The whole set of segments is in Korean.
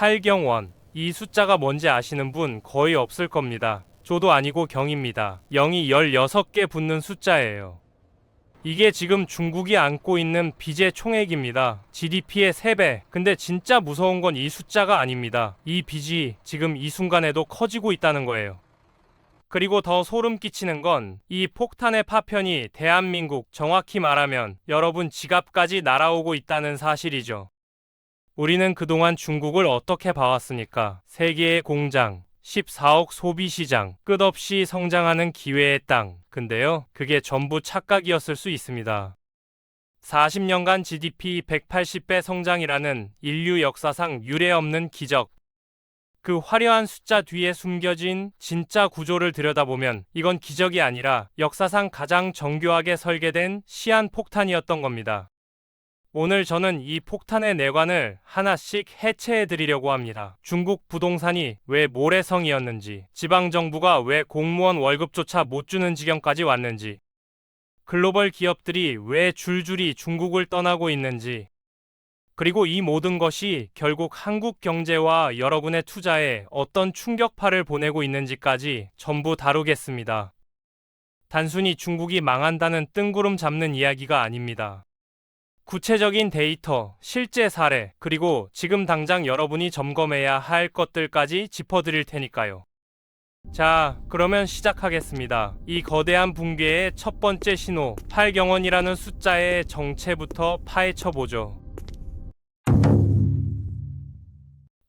8경원. 이 숫자가 뭔지 아시는 분 거의 없을 겁니다. 조도 아니고 경입니다. 0이 16개 붙는 숫자예요. 이게 지금 중국이 안고 있는 빚의 총액입니다. GDP의 3배. 근데 진짜 무서운 건 이 숫자가 아닙니다. 이 빚이 지금 이 순간에도 커지고 있다는 거예요. 그리고 더 소름 끼치는 건 이 폭탄의 파편이 대한민국, 정확히 말하면 여러분 지갑까지 날아오고 있다는 사실이죠. 우리는 그동안 중국을 어떻게 봐왔습니까? 세계의 공장, 14억 소비시장, 끝없이 성장하는 기회의 땅. 근데요, 그게 전부 착각이었을 수 있습니다. 40년간 GDP 180배 성장이라는 인류 역사상 유례없는 기적. 그 화려한 숫자 뒤에 숨겨진 진짜 구조를 들여다보면 이건 기적이 아니라 역사상 가장 정교하게 설계된 시한폭탄이었던 겁니다. 오늘 저는 이 폭탄의 내관을 하나씩 해체해 드리려고 합니다. 중국 부동산이 왜 모래성이었는지, 지방정부가 왜 공무원 월급조차 못 주는 지경까지 왔는지, 글로벌 기업들이 왜 줄줄이 중국을 떠나고 있는지, 그리고 이 모든 것이 결국 한국 경제와 여러분의 투자에 어떤 충격파를 보내고 있는지까지 전부 다루겠습니다. 단순히 중국이 망한다는 뜬구름 잡는 이야기가 아닙니다. 구체적인 데이터, 실제 사례, 그리고 지금 당장 여러분이 점검해야 할 것들까지 짚어드릴 테니까요. 자, 그러면 시작하겠습니다. 이 거대한 붕괴의 첫 번째 신호, 8경원이라는 숫자의 정체부터 파헤쳐보죠.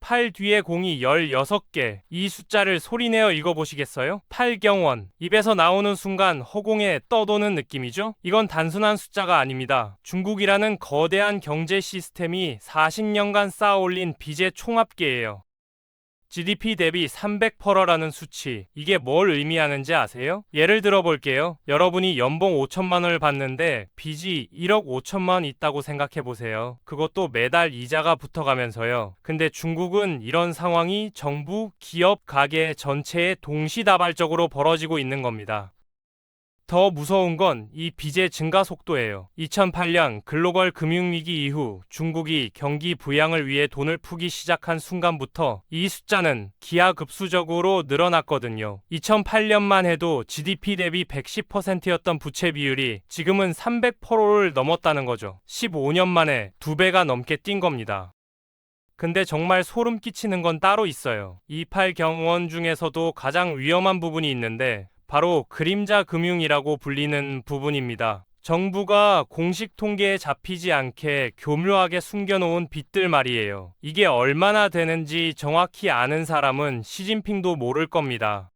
8 뒤에 공이 16개. 이 숫자를 소리내어 읽어보시겠어요? 8경원. 입에서 나오는 순간 허공에 떠도는 느낌이죠? 이건 단순한 숫자가 아닙니다. 중국이라는 거대한 경제 시스템이 40년간 쌓아올린 빚의 총합계예요. GDP 대비 300%라는 수치, 이게 뭘 의미하는지 아세요? 예를 들어 볼게요. 여러분이 연봉 5천만 원을 받는데 빚이 1억 5천만 원 있다고 생각해 보세요. 그것도 매달 이자가 붙어가면서요. 근데 중국은 이런 상황이 정부, 기업, 가게 전체에 동시다발적으로 벌어지고 있는 겁니다. 더 무서운 건 이 빚의 증가 속도예요. 2008년 글로벌 금융위기 이후 중국이 경기 부양을 위해 돈을 푸기 시작한 순간부터 이 숫자는 기하급수적으로 늘어났거든요. 2008년만 해도 GDP 대비 110%였던 부채 비율이 지금은 300%를 넘었다는 거죠. 15년 만에 2배가 넘게 뛴 겁니다. 근데 정말 소름 끼치는 건 따로 있어요. 이 8경원 중에서도 가장 위험한 부분이 있는데 바로 그림자 금융이라고 불리는 부분입니다. 정부가 공식 통계에 잡히지 않게 교묘하게 숨겨놓은 빚들 말이에요. 이게 얼마나 되는지 정확히 아는 사람은 시진핑도 모를 겁니다.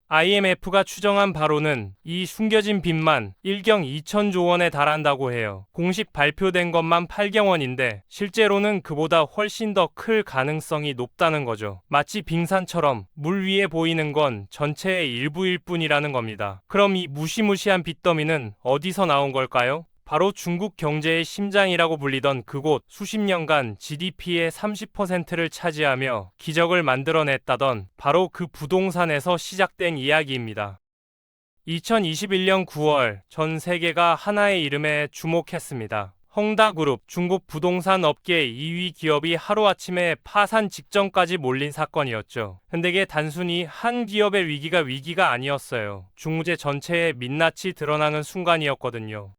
IMF가 추정한 바로는 이 숨겨진 빚만 1경 2천조 원에 달한다고 해요. 공식 발표된 것만 8경원인데 실제로는 그보다 훨씬 더 클 가능성이 높다는 거죠. 마치 빙산처럼 물 위에 보이는 건 전체의 일부일 뿐이라는 겁니다. 그럼 이 무시무시한 빚더미는 어디서 나온 걸까요? 바로 중국 경제의 심장이라고 불리던 그곳, 수십 년간 GDP의 30%를 차지하며 기적을 만들어냈다던 바로 그 부동산에서 시작된 이야기입니다. 2021년 9월 전 세계가 하나의 이름에 주목했습니다. 헝다그룹, 중국 부동산 업계 2위 기업이 하루아침에 파산 직전까지 몰린 사건이었죠. 근데 이게 단순히 한 기업의 위기가 아니었어요. 중국제 전체의 민낯이 드러나는 순간이었거든요.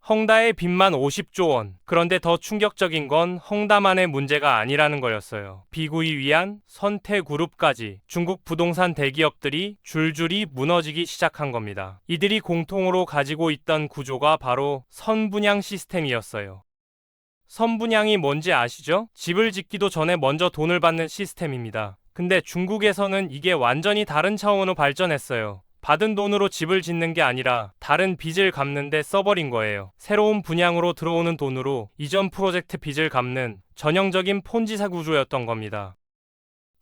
헝다의 빚만 50조 원. 그런데 더 충격적인 건 헝다만의 문제가 아니라는 거였어요. 비구이 위안, 선태그룹까지 중국 부동산 대기업들이 줄줄이 무너지기 시작한 겁니다. 이들이 공통으로 가지고 있던 구조가 바로 선분양 시스템이었어요. 선분양이 뭔지 아시죠? 집을 짓기도 전에 먼저 돈을 받는 시스템입니다. 근데 중국에서는 이게 완전히 다른 차원으로 발전했어요. 받은 돈으로 집을 짓는 게 아니라 다른 빚을 갚는데 써버린 거예요. 새로운 분양으로 들어오는 돈으로 이전 프로젝트 빚을 갚는 전형적인 폰지사 구조였던 겁니다.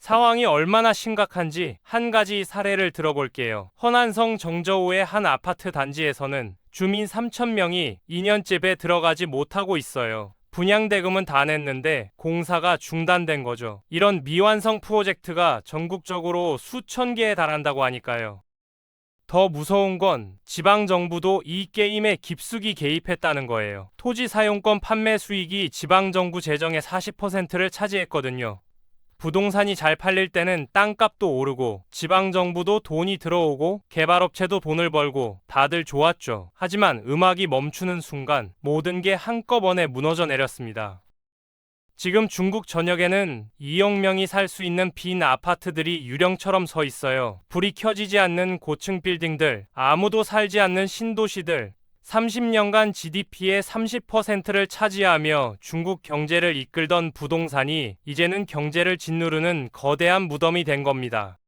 상황이 얼마나 심각한지 한 가지 사례를 들어볼게요. 허난성 정저우의 한 아파트 단지에서는 주민 3,000명이 2년째 들어가지 못하고 있어요. 분양대금은 다 냈는데 공사가 중단된 거죠. 이런 미완성 프로젝트가 전국적으로 수천 개에 달한다고 하니까요. 더 무서운 건 지방정부도 이 게임에 깊숙이 개입했다는 거예요. 토지 사용권 판매 수익이 지방정부 재정의 40%를 차지했거든요. 부동산이 잘 팔릴 때는 땅값도 오르고 지방정부도 돈이 들어오고 개발업체도 돈을 벌고 다들 좋았죠. 하지만 음악이 멈추는 순간 모든 게 한꺼번에 무너져 내렸습니다. 지금 중국 전역에는 2억 명이 살 수 있는 빈 아파트들이 유령처럼 서 있어요. 불이 켜지지 않는 고층 빌딩들, 아무도 살지 않는 신도시들, 30년간 GDP의 30%를 차지하며 중국 경제를 이끌던 부동산이 이제는 경제를 짓누르는 거대한 무덤이 된 겁니다.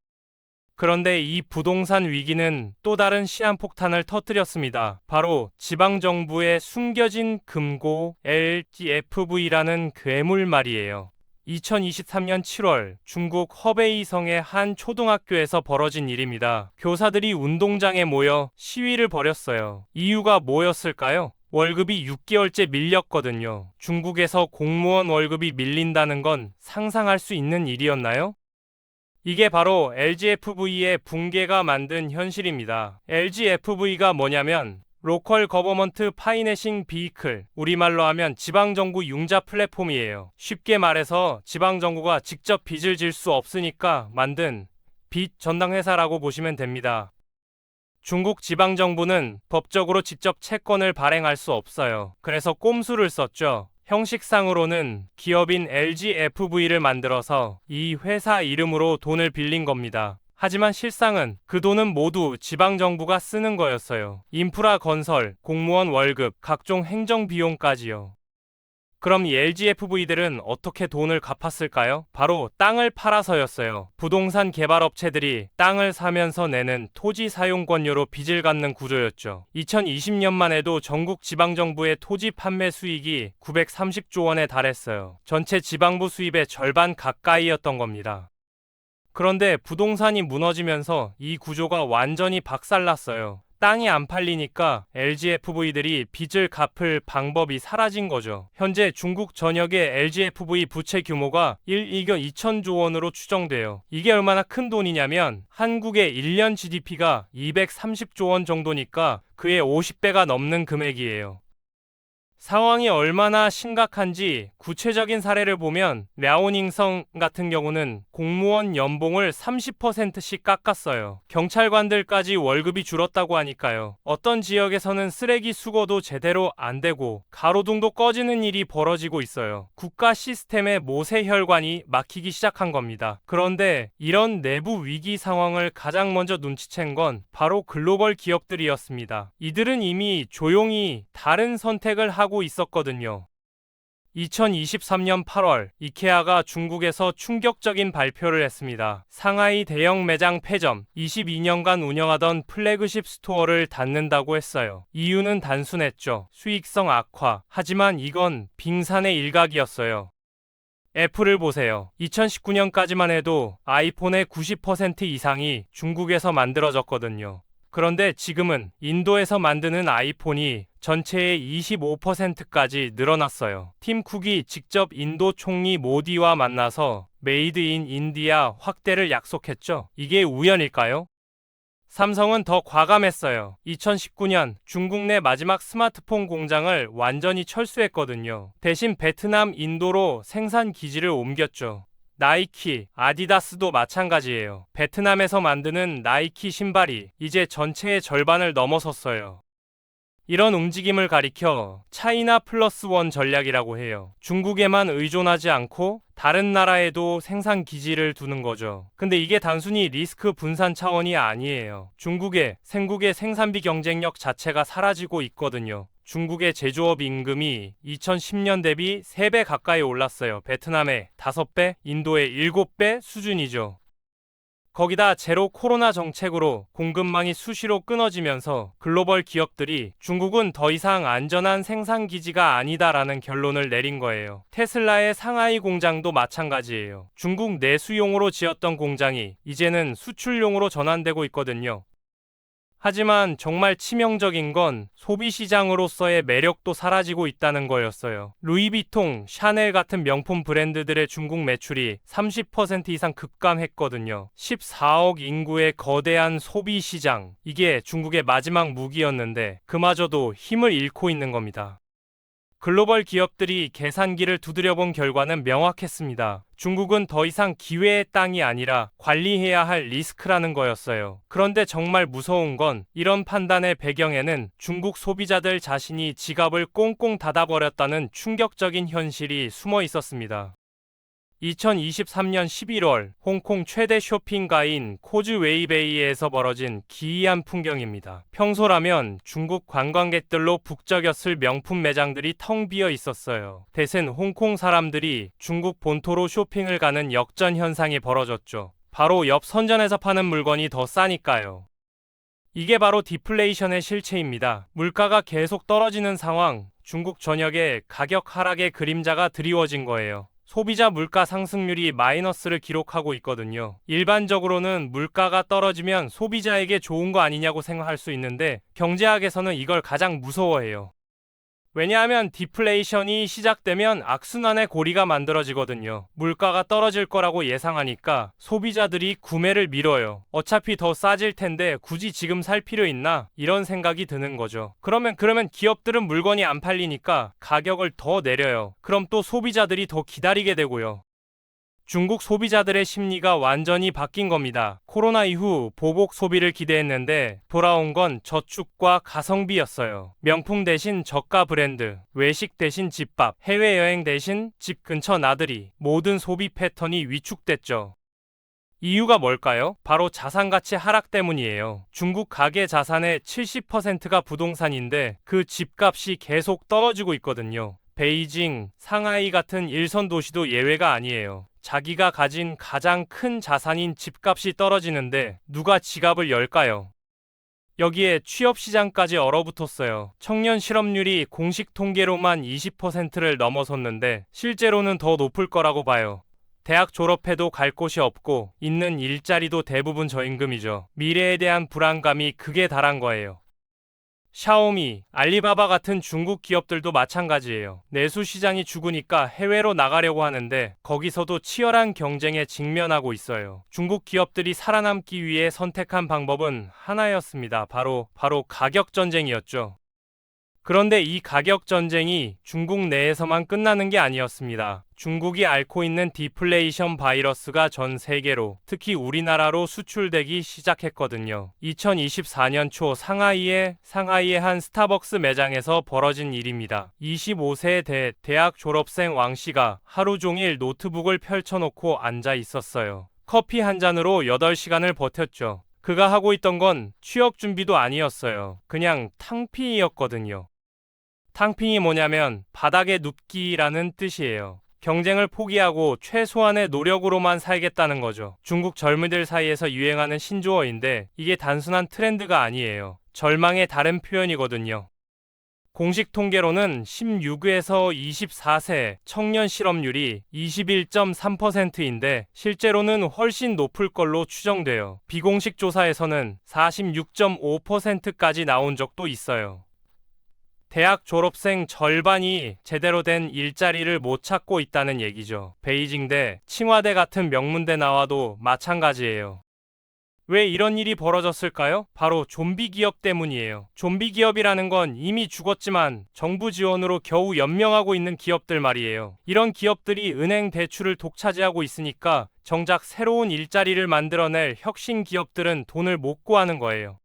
그런데 이 부동산 위기는 또 다른 시한폭탄을 터뜨렸습니다. 바로 지방정부의 숨겨진 금고 LGFV라는 괴물 말이에요. 2023년 7월 중국 허베이성의 한 초등학교에서 벌어진 일입니다. 교사들이 운동장에 모여 시위를 벌였어요. 이유가 뭐였을까요? 월급이 6개월째 밀렸거든요. 중국에서 공무원 월급이 밀린다는 건 상상할 수 있는 일이었나요? 이게 바로 LGFV의 붕괴가 만든 현실입니다. LGFV가 뭐냐면 로컬 거버먼트 파이내싱 비이클, 우리말로 하면 지방정부 융자 플랫폼이에요. 쉽게 말해서 지방정부가 직접 빚을 질 수 없으니까 만든 빚 전당회사라고 보시면 됩니다. 중국 지방정부는 법적으로 직접 채권을 발행할 수 없어요. 그래서 꼼수를 썼죠. 형식상으로는 기업인 LGFV를 만들어서 이 회사 이름으로 돈을 빌린 겁니다. 하지만 실상은 그 돈은 모두 지방정부가 쓰는 거였어요. 인프라 건설, 공무원 월급, 각종 행정비용까지요. 그럼 이 LGFV들은 어떻게 돈을 갚았을까요? 바로 땅을 팔아서였어요. 부동산 개발업체들이 땅을 사면서 내는 토지 사용권료로 빚을 갚는 구조였죠. 2020년만 해도 전국 지방정부의 토지 판매 수익이 930조 원에 달했어요. 전체 지방부 수입의 절반 가까이였던 겁니다. 그런데 부동산이 무너지면서 이 구조가 완전히 박살났어요. 땅이 안 팔리니까 LGFV들이 빚을 갚을 방법이 사라진 거죠. 현재 중국 전역의 LGFV 부채 규모가 1억 2천조 원으로 추정돼요. 이게 얼마나 큰 돈이냐면 한국의 1년 GDP가 230조 원 정도니까 그의 50배가 넘는 금액이에요. 상황이 얼마나 심각한지 구체적인 사례를 보면 랴오닝성 같은 경우는 공무원 연봉을 30%씩 깎았어요. 경찰관들까지 월급이 줄었다고 하니까요. 어떤 지역에서는 쓰레기 수거도 제대로 안 되고 가로등도 꺼지는 일이 벌어지고 있어요. 국가 시스템의 모세혈관이 막히기 시작한 겁니다. 그런데 이런 내부 위기 상황을 가장 먼저 눈치챈 건 바로 글로벌 기업들이었습니다. 이들은 이미 조용히 다른 선택을 하고 있었거든요. 2023년 8월 이케아가 중국에서 충격적인 발표를 했습니다. 상하이 대형 매장 폐점, 22년간 운영하던 플래그십 스토어를 닫는다고 했어요. 이유는 단순했죠. 수익성 악화. 하지만 이건 빙산의 일각이었어요. 애플을 보세요. 2019년까지만 해도 아이폰의 90% 이상이 중국에서 만들어졌거든요. 그런데 지금은 인도에서 만드는 아이폰이 전체의 25%까지 늘어났어요. 팀 쿡이 직접 인도 총리 모디와 만나서 메이드 인 인디아 확대를 약속했죠. 이게 우연일까요? 삼성은 더 과감했어요. 2019년 중국 내 마지막 스마트폰 공장을 완전히 철수했거든요. 대신 베트남, 인도로 생산 기지를 옮겼죠. 나이키, 아디다스도 마찬가지예요. 베트남에서 만드는 나이키 신발이 이제 전체의 절반을 넘어섰어요. 이런 움직임을 가리켜 차이나 플러스 원 전략이라고 해요. 중국에만 의존하지 않고 다른 나라에도 생산 기지를 두는 거죠. 근데 이게 단순히 리스크 분산 차원이 아니에요. 중국의 생국의 생산비 경쟁력 자체가 사라지고 있거든요. 중국의 제조업 임금이 2010년 대비 3배 가까이 올랐어요. 베트남의 5배, 인도의 7배 수준이죠. 거기다 제로 코로나 정책으로 공급망이 수시로 끊어지면서 글로벌 기업들이 중국은 더 이상 안전한 생산 기지가 아니다라는 결론을 내린 거예요. 테슬라의 상하이 공장도 마찬가지예요. 중국 내수용으로 지었던 공장이 이제는 수출용으로 전환되고 있거든요. 하지만 정말 치명적인 건 소비시장으로서의 매력도 사라지고 있다는 거였어요. 루이비통, 샤넬 같은 명품 브랜드들의 중국 매출이 30% 이상 급감했거든요. 14억 인구의 거대한 소비시장, 이게 중국의 마지막 무기였는데 그마저도 힘을 잃고 있는 겁니다. 글로벌 기업들이 계산기를 두드려본 결과는 명확했습니다. 중국은 더 이상 기회의 땅이 아니라 관리해야 할 리스크라는 거였어요. 그런데 정말 무서운 건 이런 판단의 배경에는 중국 소비자들 자신이 지갑을 꽁꽁 닫아버렸다는 충격적인 현실이 숨어 있었습니다. 2023년 11월 홍콩 최대 쇼핑가인 코즈웨이베이에서 벌어진 기이한 풍경입니다. 평소라면 중국 관광객들로 북적였을 명품 매장들이 텅 비어 있었어요. 대신 홍콩 사람들이 중국 본토로 쇼핑을 가는 역전 현상이 벌어졌죠. 바로 옆 선전에서 파는 물건이 더 싸니까요. 이게 바로 디플레이션의 실체입니다. 물가가 계속 떨어지는 상황, 중국 전역에 가격 하락의 그림자가 드리워진 거예요. 소비자 물가 상승률이 마이너스를 기록하고 있거든요. 일반적으로는 물가가 떨어지면 소비자에게 좋은 거 아니냐고 생각할 수 있는데 경제학에서는 이걸 가장 무서워해요. 왜냐하면 디플레이션이 시작되면 악순환의 고리가 만들어지거든요. 물가가 떨어질 거라고 예상하니까 소비자들이 구매를 미뤄요. 어차피 더 싸질 텐데 굳이 지금 살 필요 있나? 이런 생각이 드는 거죠. 그러면 기업들은 물건이 안 팔리니까 가격을 더 내려요. 그럼 또 소비자들이 더 기다리게 되고요. 중국 소비자들의 심리가 완전히 바뀐 겁니다. 코로나 이후 보복 소비를 기대했는데 돌아온 건 저축과 가성비였어요. 명품 대신 저가 브랜드, 외식 대신 집밥, 해외여행 대신 집 근처 나들이, 모든 소비 패턴이 위축됐죠. 이유가 뭘까요? 바로 자산가치 하락 때문이에요. 중국 가계 자산의 70%가 부동산인데 그 집값이 계속 떨어지고 있거든요. 베이징, 상하이 같은 일선 도시도 예외가 아니에요. 자기가 가진 가장 큰 자산인 집값이 떨어지는데 누가 지갑을 열까요? 여기에 취업시장까지 얼어붙었어요. 청년 실업률이 공식 통계로만 20%를 넘어섰는데 실제로는 더 높을 거라고 봐요. 대학 졸업해도 갈 곳이 없고 있는 일자리도 대부분 저임금이죠. 미래에 대한 불안감이 극에 달한 거예요. 샤오미, 알리바바 같은 중국 기업들도 마찬가지예요. 내수 시장이 죽으니까 해외로 나가려고 하는데 거기서도 치열한 경쟁에 직면하고 있어요. 중국 기업들이 살아남기 위해 선택한 방법은 하나였습니다. 바로 가격 전쟁이었죠. 그런데 이 가격 전쟁이 중국 내에서만 끝나는 게 아니었습니다. 중국이 앓고 있는 디플레이션 바이러스가 전 세계로, 특히 우리나라로 수출되기 시작했거든요. 2024년 초 상하이의 한 스타벅스 매장에서 벌어진 일입니다. 25세 대학 졸업생 왕 씨가 하루 종일 노트북을 펼쳐놓고 앉아 있었어요. 커피 한 잔으로 8시간을 버텼죠. 그가 하고 있던 건 취업 준비도 아니었어요. 그냥 탕핑이었거든요. 탕핑이 뭐냐면 바닥에 눕기라는 뜻이에요. 경쟁을 포기하고 최소한의 노력으로만 살겠다는 거죠. 중국 젊은이들 사이에서 유행하는 신조어인데 이게 단순한 트렌드가 아니에요. 절망의 다른 표현이거든요. 공식 통계로는 16에서 24세 청년 실업률이 21.3%인데 실제로는 훨씬 높을 걸로 추정돼요. 비공식 조사에서는 46.5%까지 나온 적도 있어요. 대학 졸업생 절반이 제대로 된 일자리를 못 찾고 있다는 얘기죠. 베이징대, 칭화대 같은 명문대 나와도 마찬가지예요. 왜 이런 일이 벌어졌을까요? 바로 좀비 기업 때문이에요. 좀비 기업이라는 건 이미 죽었지만 정부 지원으로 겨우 연명하고 있는 기업들 말이에요. 이런 기업들이 은행 대출을 독차지하고 있으니까 정작 새로운 일자리를 만들어낼 혁신 기업들은 돈을 못 구하는 거예요.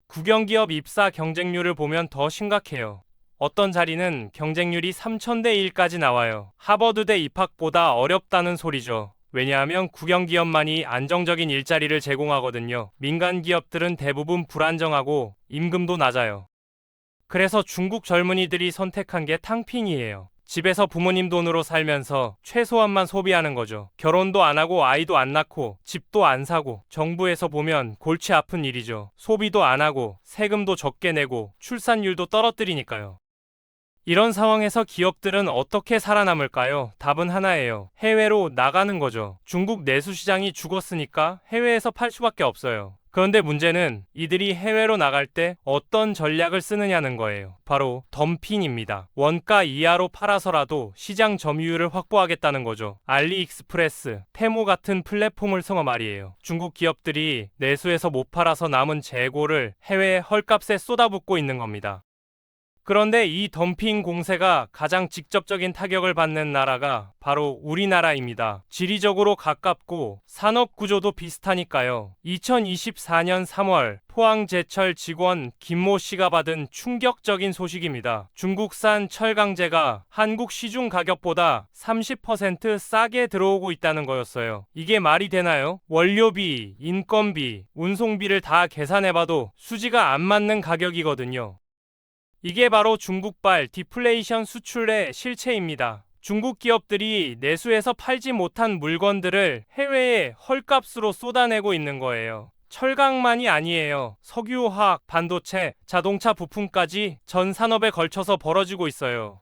국영기업 입사 경쟁률을 보면 더 심각해요. 어떤 자리는 경쟁률이 3000대 1까지 나와요. 하버드대 입학보다 어렵다는 소리죠. 왜냐하면 국영기업만이 안정적인 일자리를 제공하거든요. 민간 기업들은 대부분 불안정하고 임금도 낮아요. 그래서 중국 젊은이들이 선택한 게 탕핑이에요. 집에서 부모님 돈으로 살면서 최소한만 소비하는 거죠. 결혼도 안 하고 아이도 안 낳고 집도 안 사고 정부에서 보면 골치 아픈 일이죠. 소비도 안 하고 세금도 적게 내고 출산율도 떨어뜨리니까요. 이런 상황에서 기업들은 어떻게 살아남을까요? 답은 하나예요. 해외로 나가는 거죠. 중국 내수 시장이 죽었으니까 해외에서 팔 수밖에 없어요. 그런데 문제는 이들이 해외로 나갈 때 어떤 전략을 쓰느냐는 거예요. 바로 덤핑입니다. 원가 이하로 팔아서라도 시장 점유율을 확보하겠다는 거죠. 알리익스프레스, 테모 같은 플랫폼을 통해 말이에요. 중국 기업들이 내수에서 못 팔아서 남은 재고를 해외 헐값에 쏟아붓고 있는 겁니다. 그런데 이 덤핑 공세가 가장 직접적인 타격을 받는 나라가 바로 우리나라입니다. 지리적으로 가깝고 산업 구조도 비슷하니까요. 2024년 3월 포항제철 직원 김모 씨가 받은 충격적인 소식입니다. 중국산 철강제가 한국 시중 가격보다 30% 싸게 들어오고 있다는 거였어요. 이게 말이 되나요? 원료비, 인건비, 운송비를 다 계산해봐도 수지가 안 맞는 가격이거든요. 이게 바로 중국발 디플레이션 수출의 실체입니다. 중국 기업들이 내수해서 팔지 못한 물건들을 해외에 헐값으로 쏟아내고 있는 거예요. 철강만이 아니에요. 석유화학, 반도체, 자동차 부품까지 전 산업에 걸쳐서 벌어지고 있어요.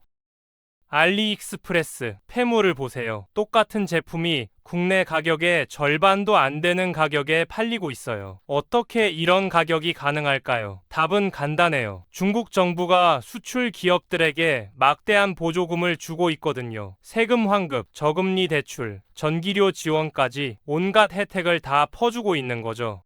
알리익스프레스, 페무를 보세요. 똑같은 제품이 국내 가격의 절반도 안 되는 가격에 팔리고 있어요. 어떻게 이런 가격이 가능할까요? 답은 간단해요. 중국 정부가 수출 기업들에게 막대한 보조금을 주고 있거든요. 세금 환급, 저금리 대출, 전기료 지원까지 온갖 혜택을 다 퍼주고 있는 거죠.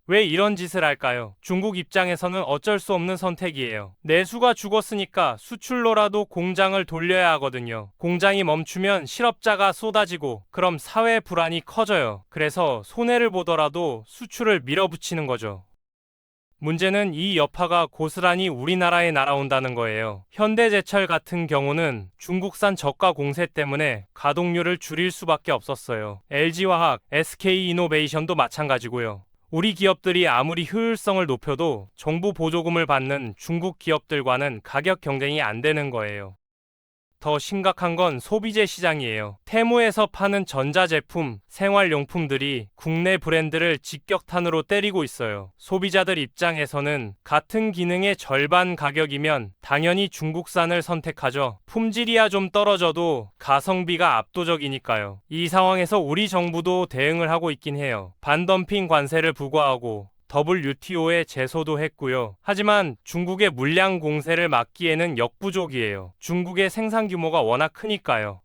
왜 이런 짓을 할까요? 중국 입장에서는 어쩔 수 없는 선택이에요. 내수가 죽었으니까 수출로라도 공장을 돌려야 하거든요. 공장이 멈추면 실업자가 쏟아지고 그럼 사회 불안이 커져요. 그래서 손해를 보더라도 수출을 밀어붙이는 거죠. 문제는 이 여파가 고스란히 우리나라에 날아온다는 거예요. 현대제철 같은 경우는 중국산 저가 공세 때문에 가동률을 줄일 수밖에 없었어요. LG화학, SK이노베이션도 마찬가지고요. 우리 기업들이 아무리 효율성을 높여도 정부 보조금을 받는 중국 기업들과는 가격 경쟁이 안 되는 거예요. 더 심각한 건 소비재 시장이에요. 테무에서 파는 전자제품, 생활용품들이 국내 브랜드를 직격탄으로 때리고 있어요. 소비자들 입장에서는 같은 기능의 절반 가격이면 당연히 중국산을 선택하죠. 품질이야 좀 떨어져도 가성비가 압도적이니까요. 이 상황에서 우리 정부도 대응을 하고 있긴 해요. 반덤핑 관세를 부과하고 WTO에 제소도 했고요. 하지만 중국의 물량 공세를 막기에는 역부족이에요. 중국의 생산 규모가 워낙 크니까요.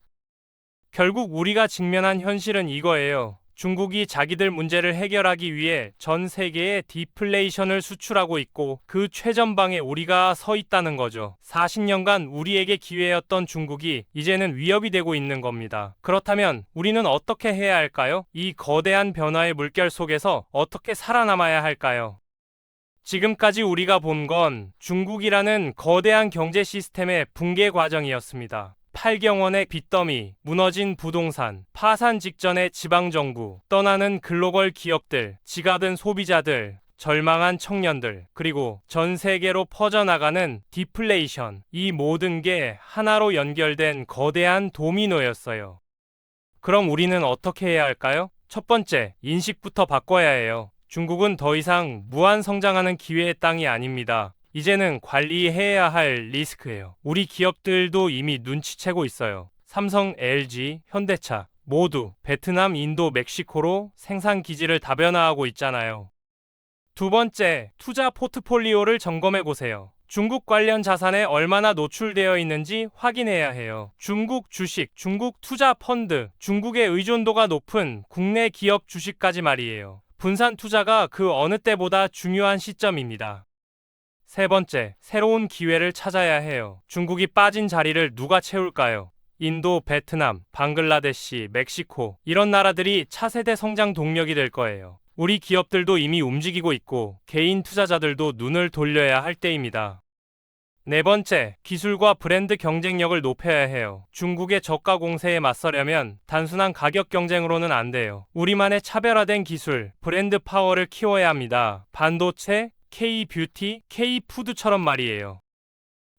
결국 우리가 직면한 현실은 이거예요. 중국이 자기들 문제를 해결하기 위해 전 세계에 디플레이션을 수출하고 있고 그 최전방에 우리가 서 있다는 거죠. 40년간 우리에게 기회였던 중국이 이제는 위협이 되고 있는 겁니다. 그렇다면 우리는 어떻게 해야 할까요? 이 거대한 변화의 물결 속에서 어떻게 살아남아야 할까요? 지금까지 우리가 본 건 중국이라는 거대한 경제 시스템의 붕괴 과정이었습니다. 8경원의 빚더미, 무너진 부동산, 파산 직전의 지방정부, 떠나는 글로벌 기업들, 지가든 소비자들, 절망한 청년들, 그리고 전 세계로 퍼져나가는 디플레이션, 이 모든 게 하나로 연결된 거대한 도미노였어요. 그럼 우리는 어떻게 해야 할까요? 첫 번째, 인식부터 바꿔야 해요. 중국은 더 이상 무한 성장하는 기회의 땅이 아닙니다. 이제는 관리해야 할 리스크예요. 우리 기업들도 이미 눈치채고 있어요. 삼성, LG, 현대차 모두 베트남, 인도, 멕시코로 생산 기지를 다변화하고 있잖아요. 두 번째, 투자 포트폴리오를 점검해 보세요. 중국 관련 자산에 얼마나 노출되어 있는지 확인해야 해요. 중국 주식, 중국 투자 펀드, 중국의 의존도가 높은 국내 기업 주식까지 말이에요. 분산 투자가 그 어느 때보다 중요한 시점입니다. 세 번째, 새로운 기회를 찾아야 해요. 중국이 빠진 자리를 누가 채울까요? 인도, 베트남, 방글라데시, 멕시코 이런 나라들이 차세대 성장 동력이 될 거예요. 우리 기업들도 이미 움직이고 있고 개인 투자자들도 눈을 돌려야 할 때입니다. 네 번째, 기술과 브랜드 경쟁력을 높여야 해요. 중국의 저가 공세에 맞서려면 단순한 가격 경쟁으로는 안 돼요. 우리만의 차별화된 기술, 브랜드 파워를 키워야 합니다. 반도체, K-뷰티, K-푸드처럼 말이에요.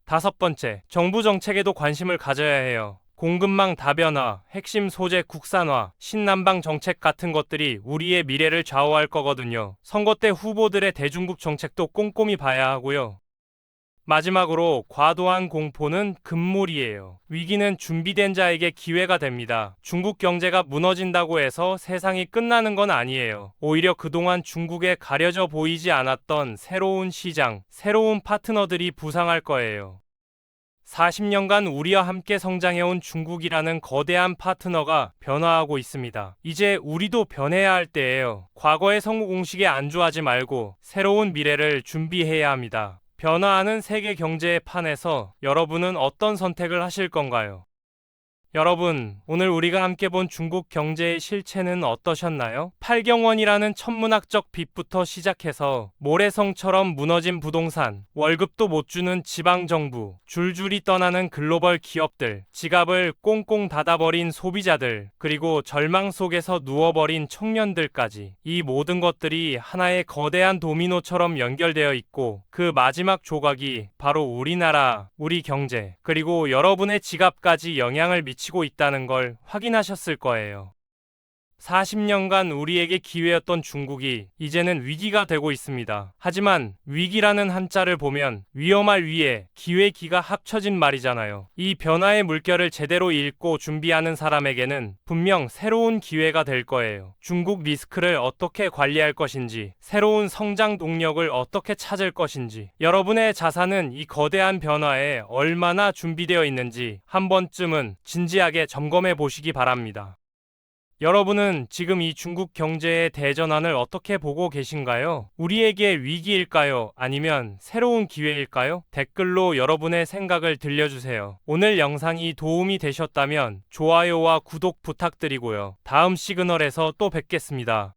다섯 번째, 정부 정책에도 관심을 가져야 해요. 공급망 다변화, 핵심 소재 국산화, 신남방 정책 같은 것들이 우리의 미래를 좌우할 거거든요. 선거 때 후보들의 대중국 정책도 꼼꼼히 봐야 하고요. 마지막으로 과도한 공포는 금물이에요. 위기는 준비된 자에게 기회가 됩니다. 중국 경제가 무너진다고 해서 세상이 끝나는 건 아니에요. 오히려 그동안 중국에 가려져 보이지 않았던 새로운 시장, 새로운 파트너들이 부상할 거예요. 40년간 우리와 함께 성장해온 중국이라는 거대한 파트너가 변화하고 있습니다. 이제 우리도 변해야 할 때예요. 과거의 성공 공식에 안주하지 말고 새로운 미래를 준비해야 합니다. 변화하는 세계 경제의 판에서 여러분은 어떤 선택을 하실 건가요? 여러분, 오늘 우리가 함께 본 중국 경제의 실체는 어떠셨나요? 팔경원이라는 천문학적 빚부터 시작해서 모래성처럼 무너진 부동산, 월급도 못 주는 지방정부, 줄줄이 떠나는 글로벌 기업들, 지갑을 꽁꽁 닫아버린 소비자들, 그리고 절망 속에서 누워버린 청년들까지 이 모든 것들이 하나의 거대한 도미노처럼 연결되어 있고 그 마지막 조각이 바로 우리나라, 우리 경제, 그리고 여러분의 지갑까지 영향을 미치고 있다는 걸 확인하셨을 거예요. 40년간 우리에게 기회였던 중국이 이제는 위기가 되고 있습니다. 하지만 위기라는 한자를 보면 위험할 위에 기회 기가 합쳐진 말이잖아요. 이 변화의 물결을 제대로 읽고 준비하는 사람에게는 분명 새로운 기회가 될 거예요. 중국 리스크를 어떻게 관리할 것인지, 새로운 성장 동력을 어떻게 찾을 것인지, 여러분의 자산은 이 거대한 변화에 얼마나 준비되어 있는지 한 번쯤은 진지하게 점검해 보시기 바랍니다. 여러분은 지금 이 중국 경제의 대전환을 어떻게 보고 계신가요? 우리에게 위기일까요? 아니면 새로운 기회일까요? 댓글로 여러분의 생각을 들려주세요. 오늘 영상이 도움이 되셨다면 좋아요와 구독 부탁드리고요. 다음 시그널에서 또 뵙겠습니다.